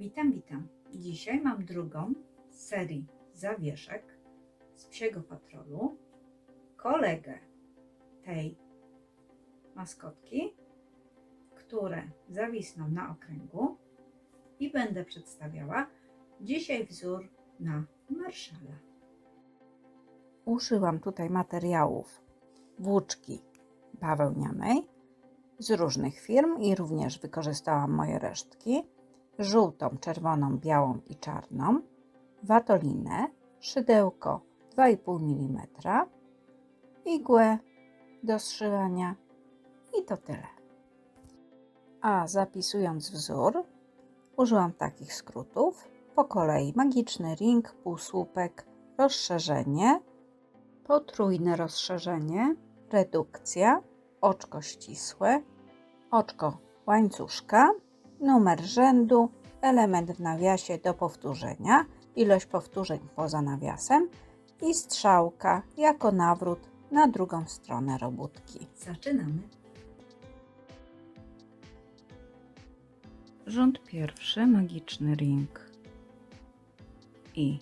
Witam, witam. Dzisiaj mam drugą z serii zawieszek z Psiego Patrolu, kolegę tej maskotki, które zawisną na okręgu i będę przedstawiała dzisiaj wzór na marszala. Użyłam tutaj materiałów włóczki bawełnianej z różnych firm i również wykorzystałam moje resztki. Żółtą, czerwoną, białą i czarną, watolinę, szydełko 2,5 mm, igłę do zszywania i to tyle. A zapisując wzór, użyłam takich skrótów po kolei: magiczny ring, półsłupek, rozszerzenie, potrójne rozszerzenie, redukcja, oczko ścisłe, oczko łańcuszka, numer rzędu, element w nawiasie do powtórzenia, ilość powtórzeń poza nawiasem i strzałka jako nawrót na drugą stronę robótki. Zaczynamy. Rząd pierwszy, magiczny ring i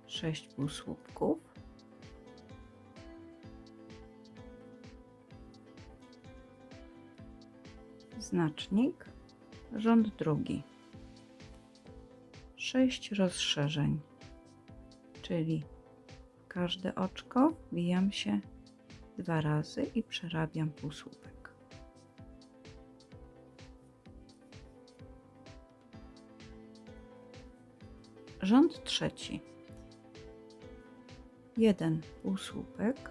6 półsłupków. Znacznik, rząd drugi, 6 rozszerzeń, czyli w każde oczko wbijam się 2 razy i przerabiam półsłupek. Rząd trzeci, 1 półsłupek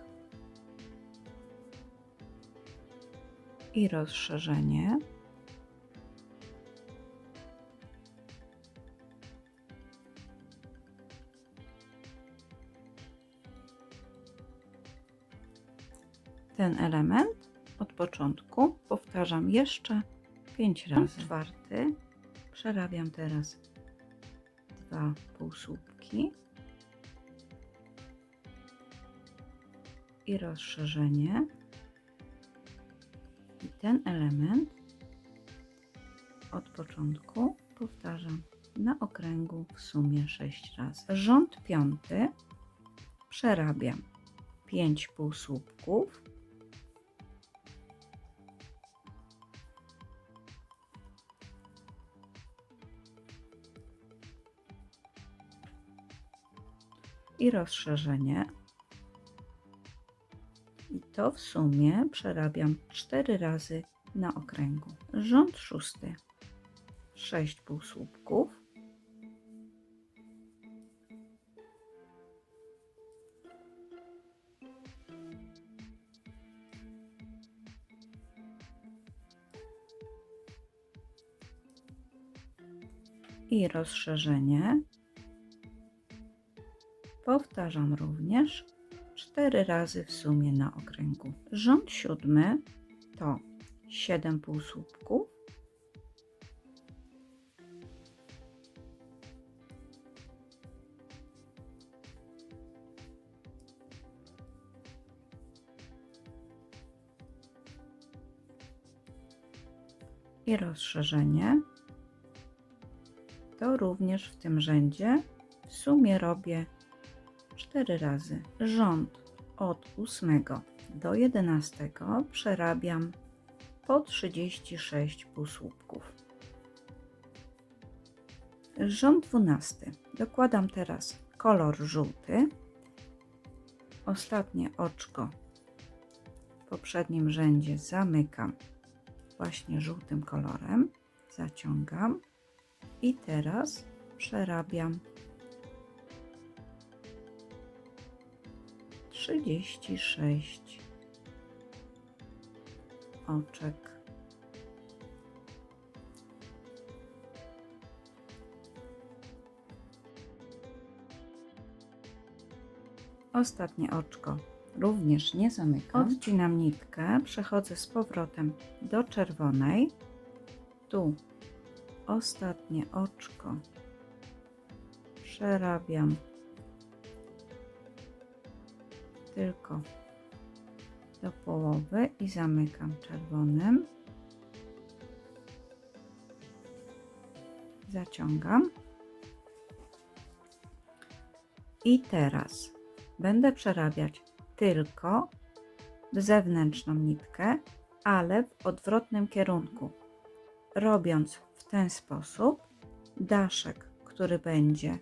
i rozszerzenie, ten element od początku powtarzam jeszcze 5 razy. Czwarty, przerabiam teraz 2 półsłupki i rozszerzenie. I ten element od początku powtarzam na okręgu w sumie 6 razy. Rząd piąty, przerabiam 5 półsłupków i rozszerzenie. I to w sumie przerabiam 4 razy na okręgu. Rząd szósty, 6 półsłupków i rozszerzenie. Powtarzam również 4 razy w sumie na okręgu. Rząd siódmy to 7 półsłupków i rozszerzenie. To również w tym rzędzie w sumie robię 4 razy. Rząd od 8 do 11 przerabiam po 36 półsłupków. Rząd 12. Dokładam teraz kolor żółty. Ostatnie oczko w poprzednim rzędzie zamykam właśnie żółtym kolorem. Zaciągam i teraz przerabiam 36 oczek. Ostatnie oczko również nie zamykam. Odcinam nitkę, przechodzę z powrotem do czerwonej. Tu ostatnie oczko przerabiam tylko do połowy i zamykam czerwonym. zaciągam i teraz będę przerabiać tylko w zewnętrzną nitkę, ale w odwrotnym kierunku, robiąc w ten sposób daszek, który będzie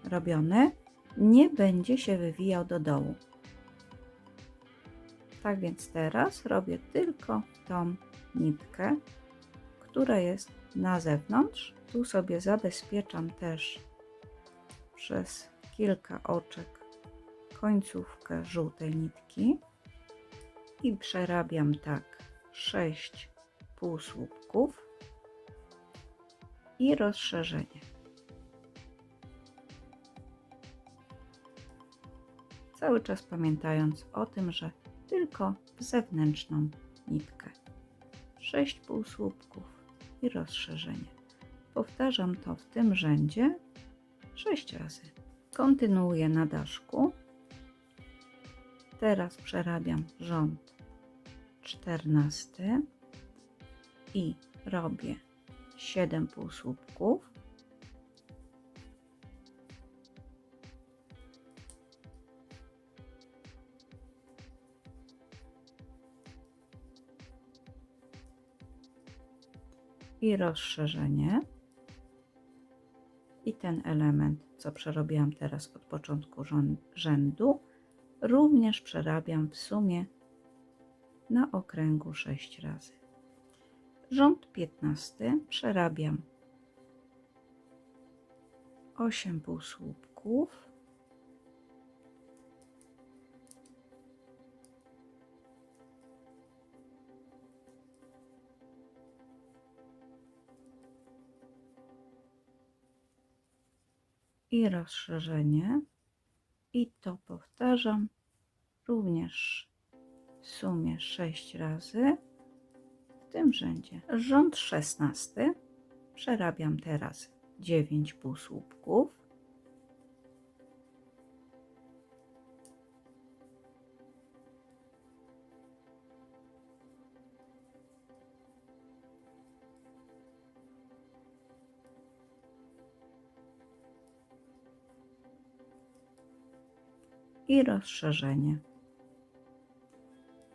robiony, nie będzie się wywijał do dołu. Tak więc teraz robię tylko tą nitkę, która jest na zewnątrz. Tu sobie zabezpieczam też przez kilka oczek końcówkę żółtej nitki i przerabiam tak 6 półsłupków i rozszerzenie. Cały czas pamiętając o tym, że tylko w zewnętrzną nitkę. 6 półsłupków i rozszerzenie. Powtarzam to w tym rzędzie 6 razy. Kontynuuję na daszku. Teraz przerabiam rząd 14 i robię 7 półsłupków. I rozszerzenie. I ten element, co przerobiłam teraz od początku rzędu, również przerabiam w sumie na okręgu 6 razy. Rząd 15 przerabiam 8 półsłupków. I rozszerzenie. I to powtarzam również w sumie 6 razy w tym rzędzie. Rząd 16 przerabiam teraz 9 półsłupków. I rozszerzenie.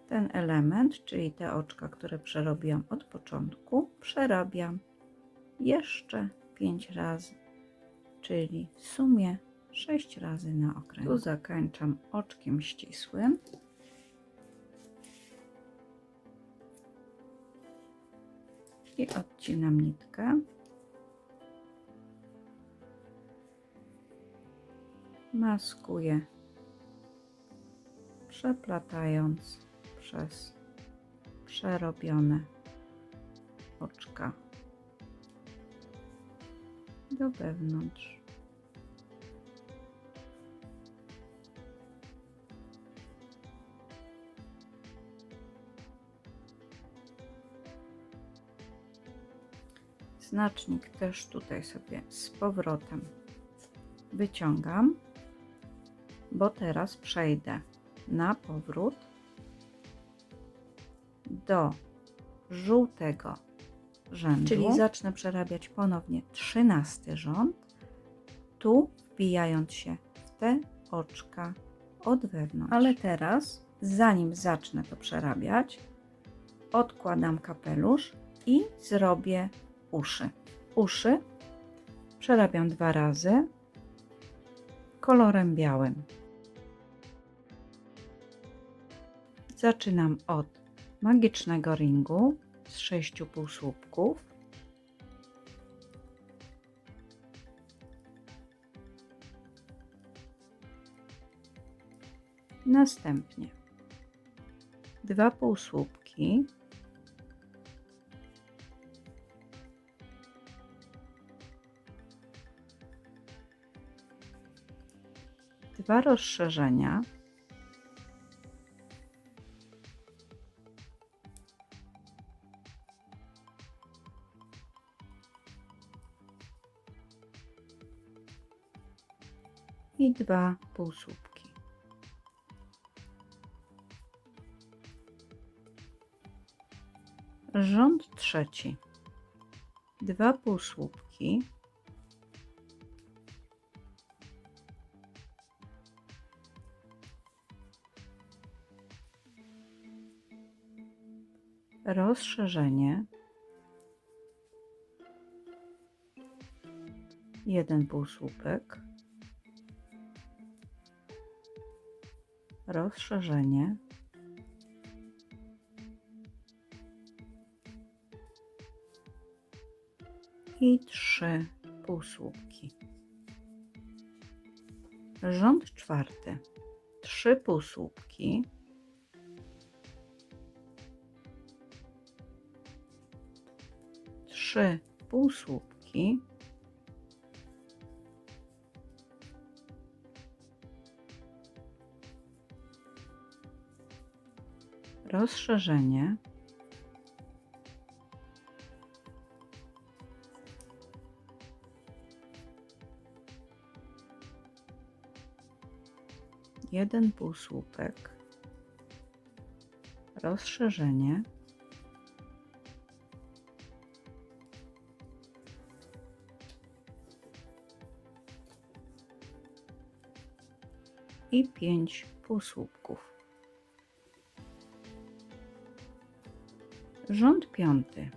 Ten element, czyli te oczka, które przerobiłam od początku, przerabiam jeszcze 5 razy, czyli w sumie 6 razy na okręgu. Tu zakończam oczkiem ścisłym. I odcinam nitkę. Maskuję, przeplatając przez przerobione oczka do wewnątrz. Znacznik też tutaj sobie z powrotem wyciągam, bo teraz przejdę na powrót do żółtego rzędu, czyli zacznę przerabiać ponownie 13 rząd, tu wbijając się w te oczka od wewnątrz. Ale teraz, zanim zacznę to przerabiać, odkładam kapelusz i zrobię uszy. Uszy przerabiam 2 razy kolorem białym. Zaczynam od magicznego ringu z 6 półsłupków. Następnie 2 półsłupki. Dwa rozszerzenia. I 2 półsłupki. Rząd trzeci. 2 półsłupki. rozszerzenie, 1 półsłupek, rozszerzenie, i 3 półsłupki. Rząd czwarty, 3 półsłupki, 3 półsłupki, rozszerzenie, 1 półsłupek, rozszerzenie, i 5 półsłupków. Rząd piąty,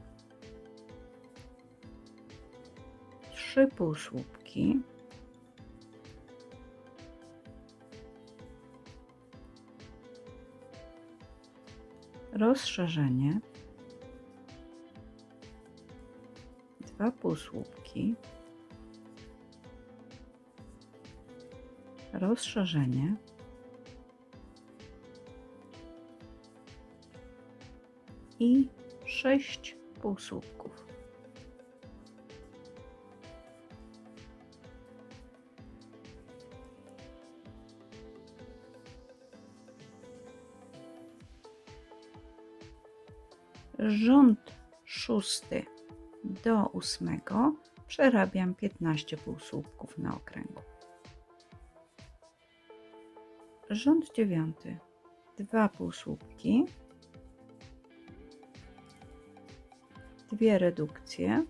3 półsłupki, rozszerzenie, 2 półsłupki, rozszerzenie, i 6 półsłupków. Rząd szósty do 8 przerabiam 15 półsłupków na okręgu. Rząd dziewiąty, 2 półsłupki, 2 redukcje,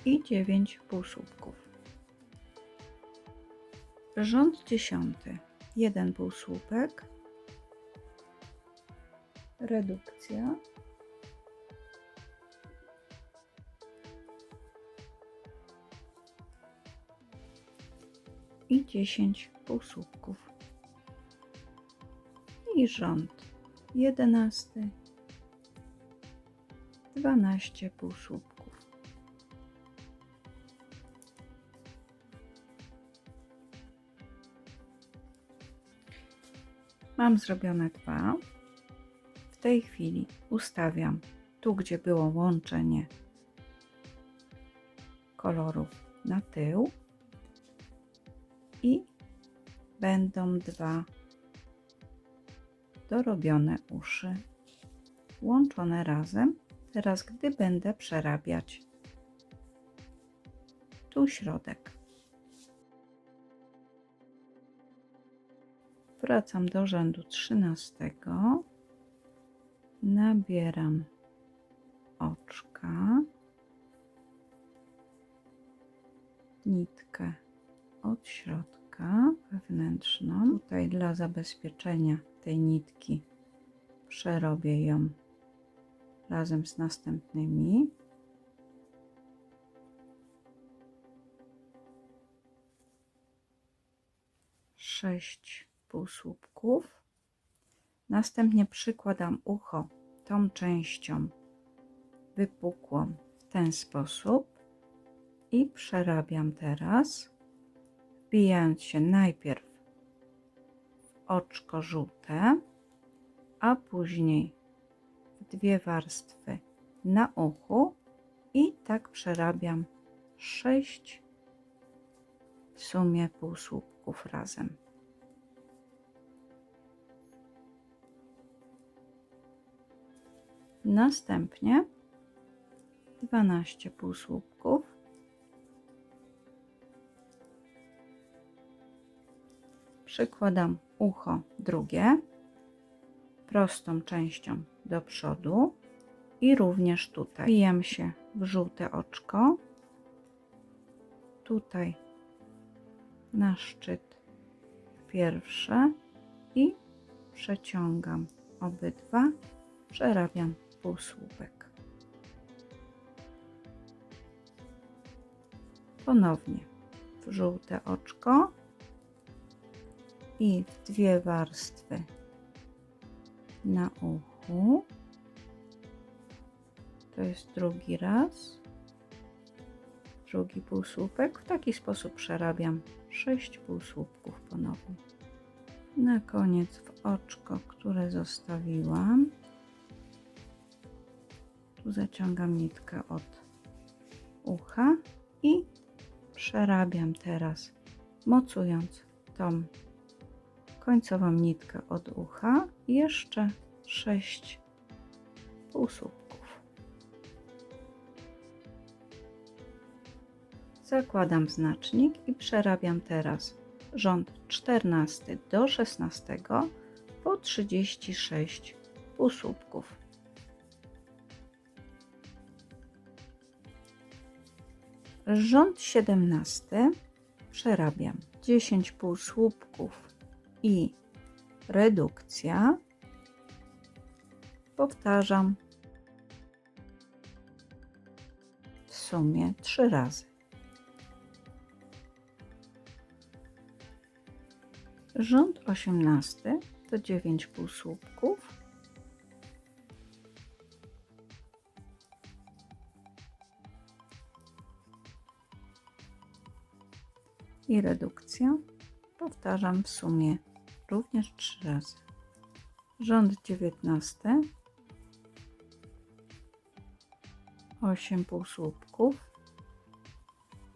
i 9 półsłupków. Rząd dziesiąty, 1 półsłupek, redukcja, i 10 półsłupków. I rząd 11, 12 półsłupków. Mam zrobione 2. W tej chwili ustawiam tu, gdzie było łączenie kolorów, na tył i będą 2 dorobione uszy łączone razem. Teraz, gdy będę przerabiać tu środek, wracam do rzędu 13, nabieram oczka, nitkę od środka wewnętrzną. Tutaj dla zabezpieczenia tej nitki przerobię ją razem z następnymi. Sześć półsłupków. Następnie przykładam ucho tą częścią wypukłą w ten sposób i przerabiam teraz, wbijając się najpierw w oczko żółte, a później w 2 warstwy na uchu i tak przerabiam 6 w sumie półsłupków razem. Następnie 12 półsłupków, przykładam ucho drugie prostą częścią do przodu i również tutaj wbijam się w żółte oczko, tutaj na szczyt pierwsze i przeciągam obydwa, przerabiam półsłupek. Ponownie w żółte oczko i w dwie warstwy na uchu. To jest drugi raz, drugi półsłupek. W taki sposób przerabiam 6 półsłupków ponownie. Na koniec w oczko, które zostawiłam, tu zaciągam nitkę od ucha i przerabiam teraz, mocując tą końcową nitkę od ucha, jeszcze 6 półsłupków. Zakładam znacznik i przerabiam teraz rząd 14 do 16 po 36 półsłupków. Rząd 17 przerabiam 10 półsłupków i redukcja. Powtarzam w sumie 3 razy. Rząd 18 to 9 półsłupków i redukcja. Powtarzam w sumie również 3 razy. Rząd 19 8 półsłupków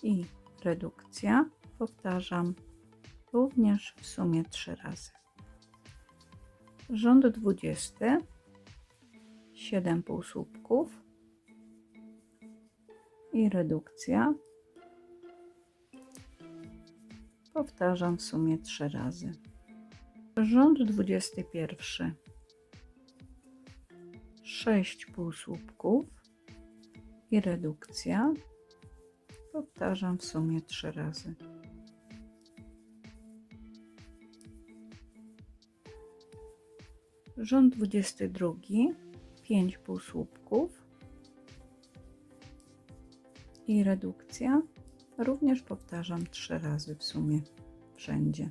i redukcja. Powtarzam również w sumie 3 razy. Rząd 20 7 półsłupków i redukcja. Powtarzam w sumie 3 razy. Rząd 21 6 półsłupków i redukcja. Powtarzam w sumie 3 razy. Rząd 22 5 półsłupków i redukcja. Również powtarzam 3 razy w sumie wszędzie.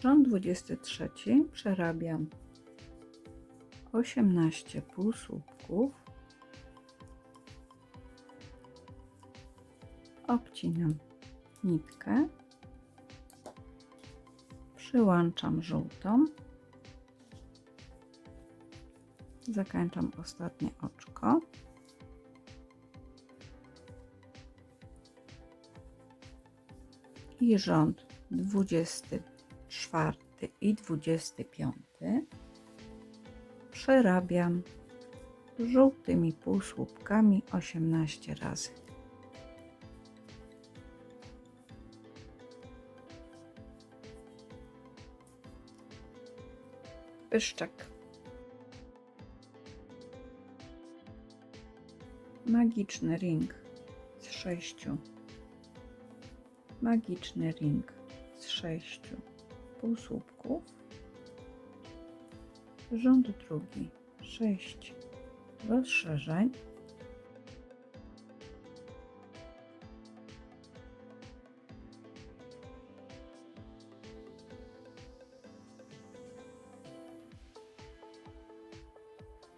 Rząd 23 przerabiam 18 półsłupków, obcinam nitkę, przyłączam żółtą, zakończam ostatnie oczko. I rząd 24 i 25 przerabiam żółtymi półsłupkami 18 razy. Pyszczek. Magiczny ring z 6. Magiczny ring z 6 półsłupków. Rząd drugi 6 rozszerzeń.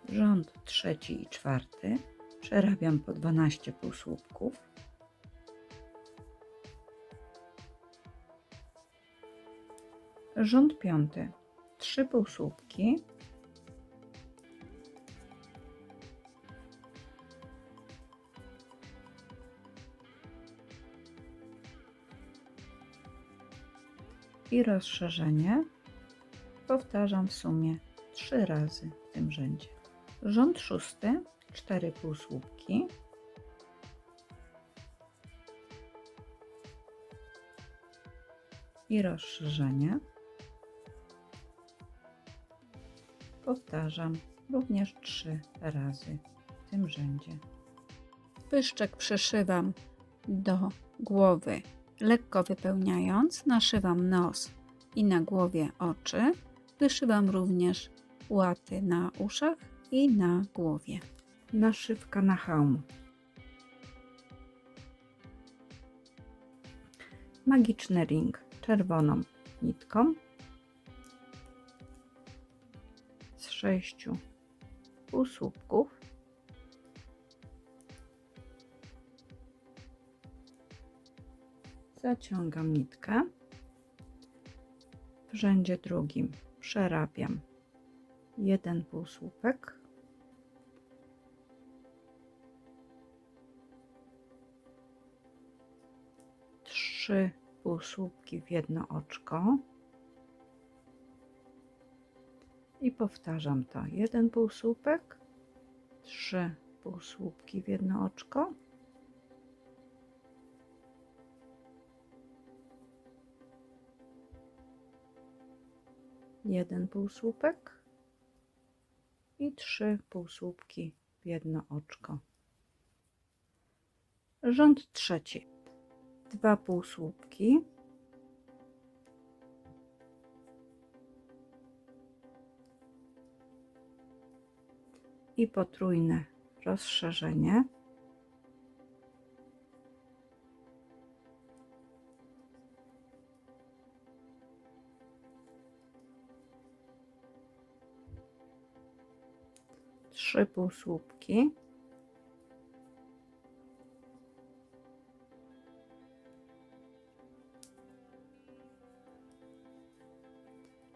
Rząd trzeci i czwarty przerabiam po 12 półsłupków. Rząd piąty 3 półsłupki. I rozszerzenie. Powtarzam w sumie 3 razy w tym rzędzie. Rząd szósty 4 półsłupki. I rozszerzenie. Powtarzam również 3 razy w tym rzędzie. Pyszczek przyszywam do głowy Lekko wypełniając, naszywam nos i na głowie oczy. Wyszywam również łaty na uszach i na głowie. Naszywka na hełm. Magiczny ring czerwoną nitką z 6 półsłupków. Zaciągam nitkę. W rzędzie drugim przerabiam 1 półsłupek. Trzy półsłupki w jedno oczko i powtarzam to. 1 półsłupek, 3 półsłupki w jedno oczko, jeden półsłupek i 3 półsłupki w jedno oczko. Rząd trzeci. 2 półsłupki, i potrójne rozszerzenie. Trzy półsłupki.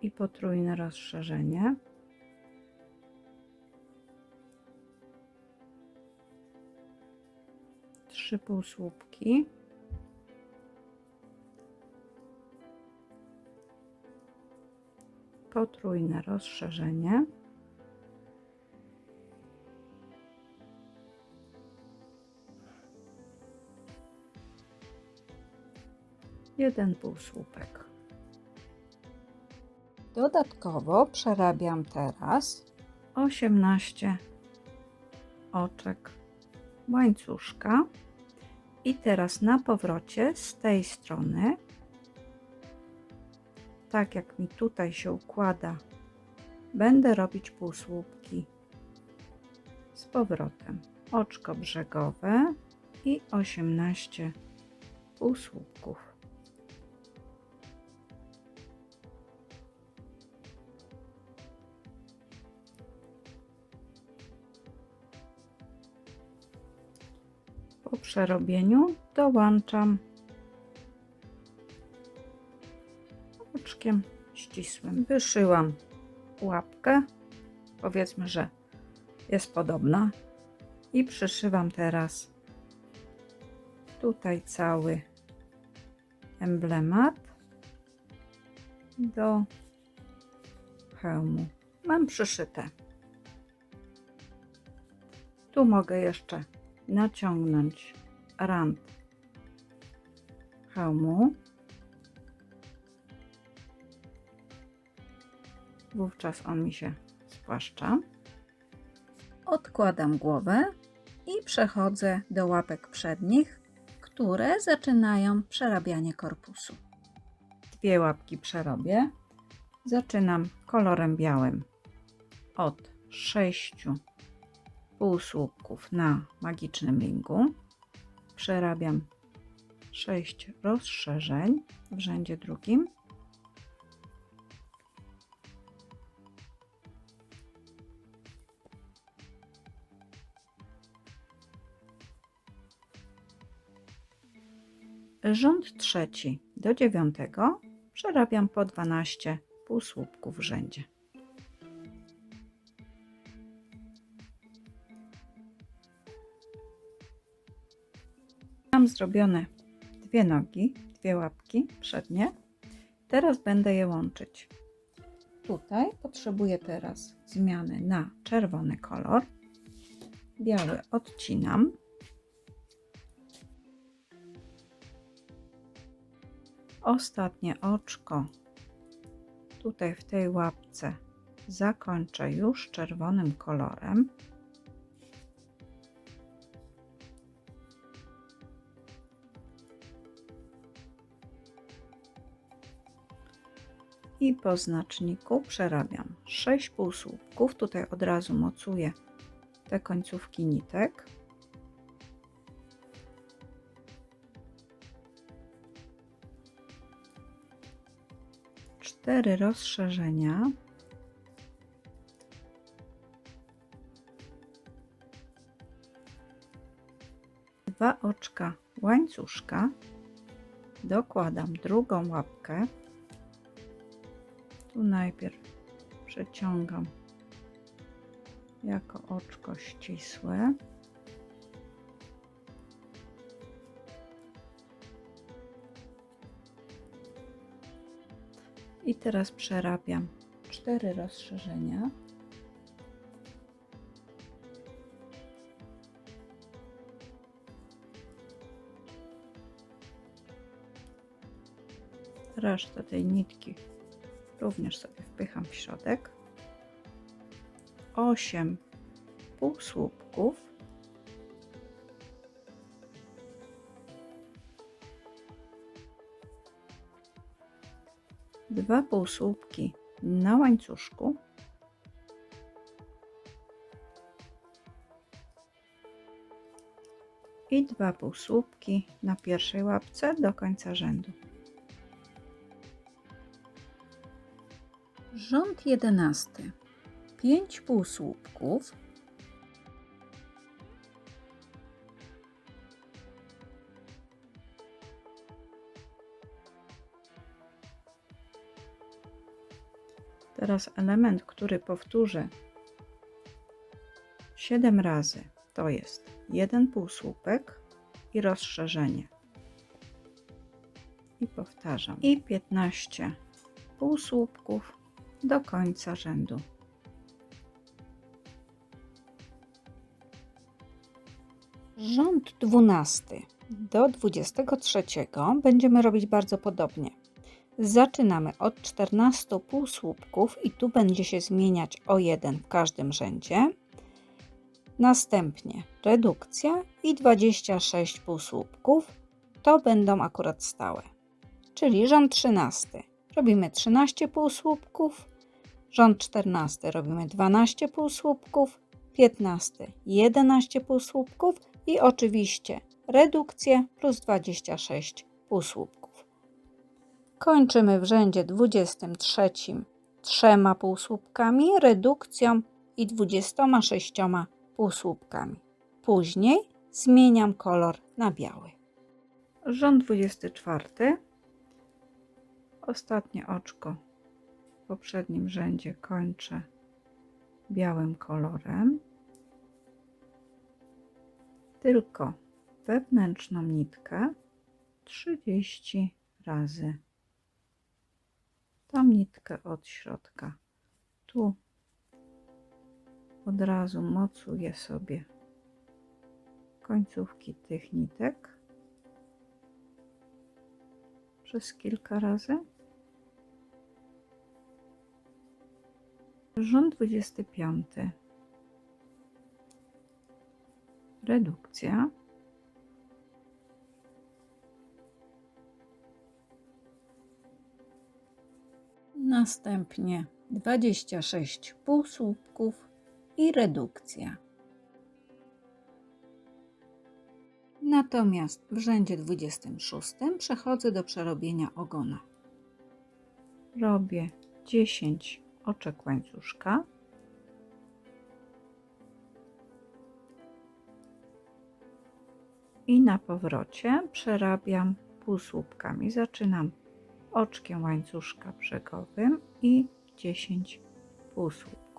I potrójne rozszerzenie. Trzy półsłupki. Potrójne rozszerzenie. Jeden półsłupek. Dodatkowo przerabiam teraz 18 oczek łańcuszka i teraz na powrocie z tej strony, tak jak mi tutaj się układa, będę robić półsłupki z powrotem. Oczko brzegowe i 18 półsłupków. Po przerobieniu dołączam oczkiem ścisłym. Wyszyłam łapkę, powiedzmy, że jest podobna, i przyszywam teraz tutaj cały emblemat do hełmu. Mam przyszyte. Tu mogę jeszcze naciągnąć rand hełmu. Wówczas on mi się spłaszcza. Odkładam głowę i przechodzę do łapek przednich, które zaczynają przerabianie korpusu. Dwie łapki przerobię. Zaczynam kolorem białym od 6 półsłupków na magicznym ringu. Przerabiam 6 rozszerzeń w rzędzie drugim. Rząd trzeci do 9 przerabiam po 12 półsłupków w rzędzie. Mam zrobione dwie nogi, dwie łapki przednie. Teraz będę je łączyć. Tutaj potrzebuję teraz zmiany na czerwony kolor. Biały odcinam. Ostatnie oczko tutaj w tej łapce zakończę już czerwonym kolorem. I po znaczniku przerabiam 6 półsłupków. Tutaj od razu mocuję te końcówki nitek. Cztery rozszerzenia. Dwa oczka łańcuszka. Dokładam drugą łapkę. Tu najpierw przeciągam jako oczko ścisłe. I teraz przerabiam 4 rozszerzenia. Resztę tej nitki również sobie wpycham w środek. 8 półsłupków. Dwa półsłupki na łańcuszku. I 2 półsłupki na pierwszej łapce do końca rzędu. Rząd 11. 5 półsłupków. Teraz element, który powtórzę 7 razy, to jest 1 półsłupek i rozszerzenie. I powtarzam. I 15 półsłupków do końca rzędu. Rząd 12 do 23 będziemy robić bardzo podobnie. Zaczynamy od 14 półsłupków i tu będzie się zmieniać o 1 w każdym rzędzie. Następnie redukcja i 26 półsłupków to będą akurat stałe. Czyli rząd 13 robimy 13 półsłupków, rząd 14 robimy 12 półsłupków, 15 11 półsłupków i oczywiście redukcję plus 26 półsłupków. Kończymy w rzędzie 23 3 półsłupkami, redukcją i 26 półsłupkami. Później zmieniam kolor na biały. Rząd 24. Ostatnie oczko w poprzednim rzędzie kończę białym kolorem. Tylko wewnętrzną nitkę 30 razy. Tą nitkę od środka. Tu od razu mocuję sobie końcówki tych nitek przez kilka razy. Rząd 25. Redukcja. Następnie 26 półsłupków i redukcja. Natomiast w rzędzie 26 przechodzę do przerobienia ogona. Robię 10 oczek łańcuszka. I na powrocie przerabiam półsłupkami. Zaczynam oczkiem łańcuszka brzegowym i 10 półsłupków.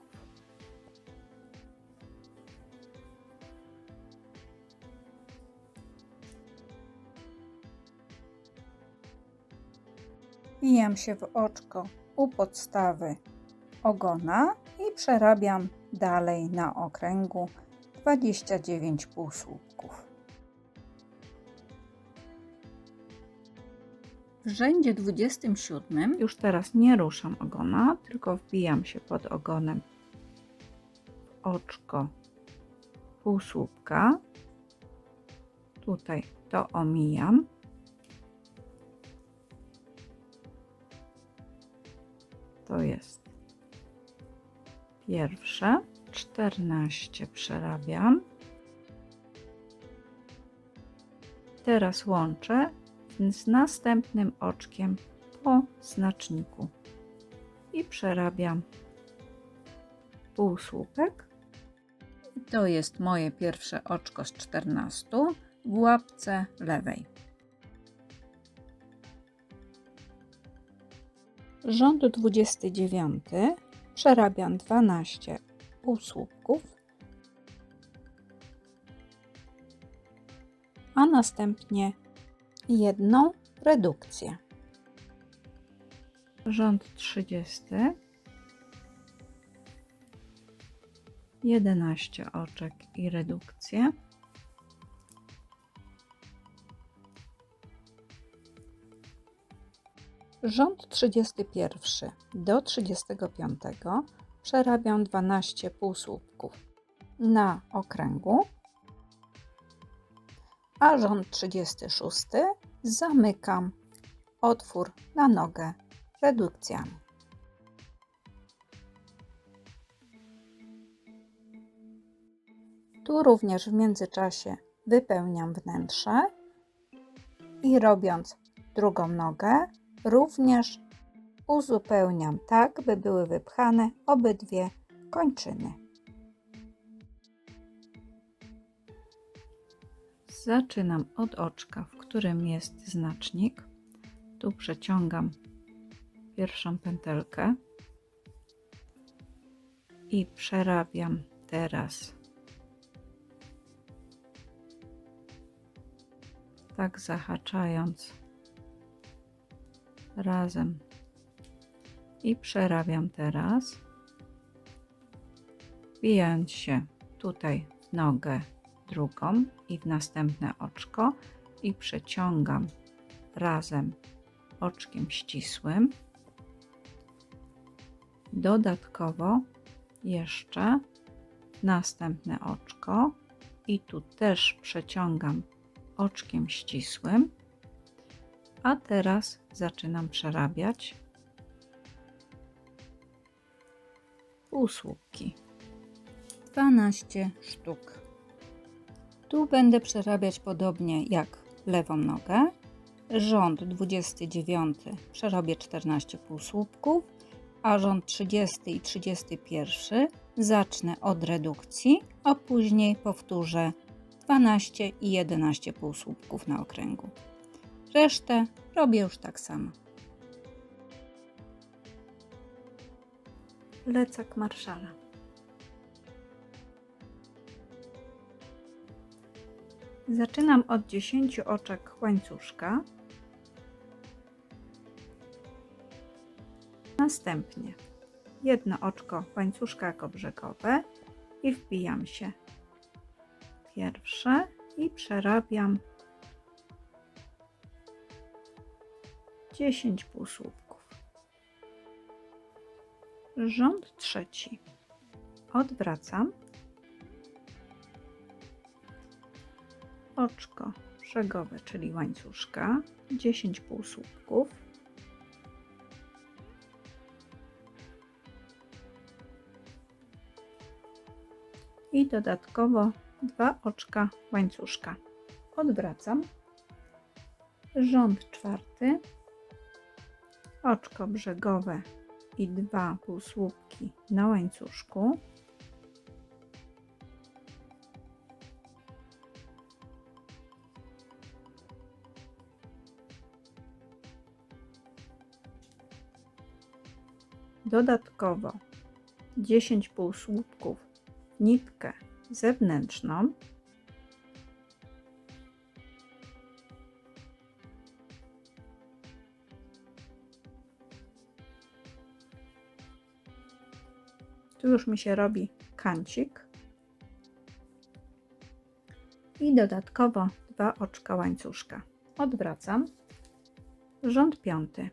Wbijam się w oczko u podstawy ogona i przerabiam dalej na okręgu 29 półsłupków. W rzędzie 27 już teraz nie ruszam ogona, tylko wbijam się pod ogonem w oczko półsłupka. Tutaj to omijam. pierwsze, 14 przerabiam. Teraz łączę z następnym oczkiem po znaczniku i przerabiam półsłupek. To jest moje pierwsze oczko z 14 w łapce lewej. Rząd 29 przerabiam 12 półsłupków, a następnie jedną redukcję. Rząd 30 11 oczek i redukcję. Rząd 31 do 35 przerabiam 12 półsłupków na okręgu, a rząd 36 zamykam otwór na nogę redukcjami. Tu również w międzyczasie wypełniam wnętrze i robiąc drugą nogę również uzupełniam tak, by były wypchane obydwie kończyny. Zaczynam od oczka, w którym jest znacznik. Tu przeciągam pierwszą pętelkę i przerabiam teraz tak, zahaczając razem, i przerabiam teraz, wbijając się tutaj w nogę drugą i w następne oczko i przeciągam razem oczkiem ścisłym. Dodatkowo jeszcze następne oczko i tu też przeciągam oczkiem ścisłym, a teraz zaczynam przerabiać półsłupki. 12 sztuk. Tu będę przerabiać podobnie jak lewą nogę. Rząd 29 przerobię 14 półsłupków, a rząd 30 i 31 zacznę od redukcji, a później powtórzę 12 i 11 półsłupków na okręgu. Resztę robię już tak samo. Plecak marszala. Zaczynam od 10 oczek łańcuszka. Następnie jedno oczko łańcuszka jako brzegowe i wbijam się pierwsze i przerabiam 10 półsłupków. Rząd trzeci. Odwracam. Oczko brzegowe, czyli łańcuszka, 10 półsłupków. I dodatkowo 2 oczka łańcuszka. Odwracam. Rząd czwarty. Oczko brzegowe i 2 półsłupki na łańcuszku. Dodatkowo 10 półsłupków w nitkę zewnętrzną. Tu już mi się robi kancik. I dodatkowo 2 oczka łańcuszka. Odwracam. Rząd piąty.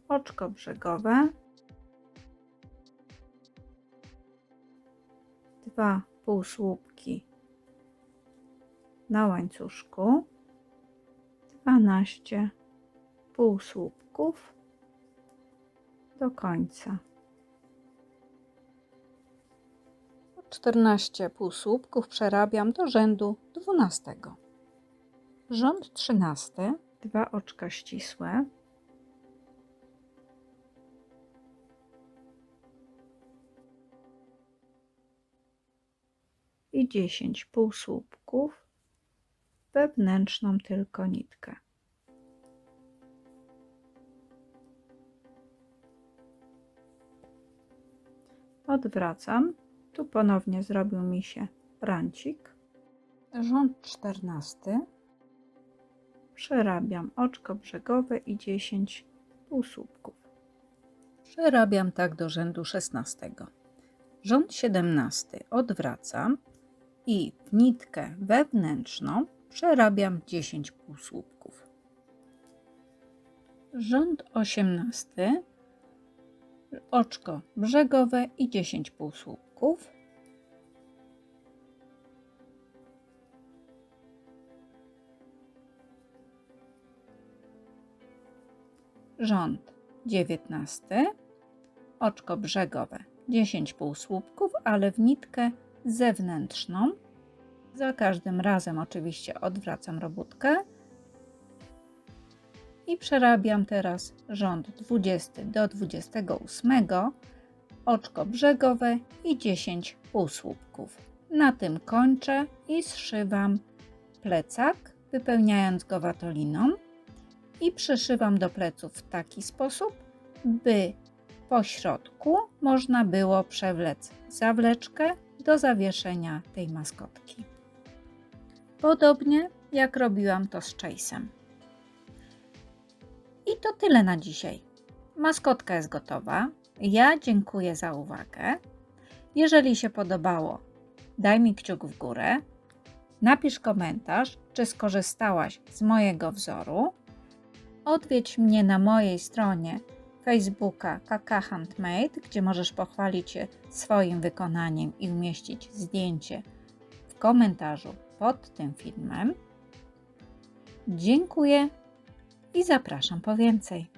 Oczko brzegowe. 2 półsłupki na łańcuszku. 12 półsłupków do końca. 14 półsłupków przerabiam do rzędu 12. Rząd 13, 2 oczka ścisłe, i 10 półsłupków, wewnętrzną tylko nitkę. Odwracam, tu ponownie zrobił mi się rancik. Rząd 14, przerabiam oczko brzegowe i 10 półsłupków. Przerabiam tak do rzędu 16. Rząd 17 odwracam i w nitkę wewnętrzną przerabiam 10 półsłupków. Rząd 18, oczko brzegowe i 10 półsłupków. Rząd 19, oczko brzegowe, 10 półsłupków, ale w nitkę zewnętrzną. Za każdym razem oczywiście odwracam robótkę i przerabiam teraz rząd 20 do 28, oczko brzegowe i 10 półsłupków. Na tym kończę i zszywam plecak, wypełniając go watoliną i przyszywam do pleców w taki sposób, by po środku można było przewlec zawleczkę do zawieszenia tej maskotki. Podobnie jak robiłam to z chase'em. I to tyle na dzisiaj. Maskotka jest gotowa. Ja dziękuję za uwagę. Jeżeli się podobało, daj mi kciuk w górę. Napisz komentarz, czy skorzystałaś z mojego wzoru. Odwiedź mnie na mojej stronie Facebooka KK Handmade, gdzie możesz pochwalić się swoim wykonaniem i umieścić zdjęcie w komentarzu pod tym filmem. Dziękuję i zapraszam po więcej.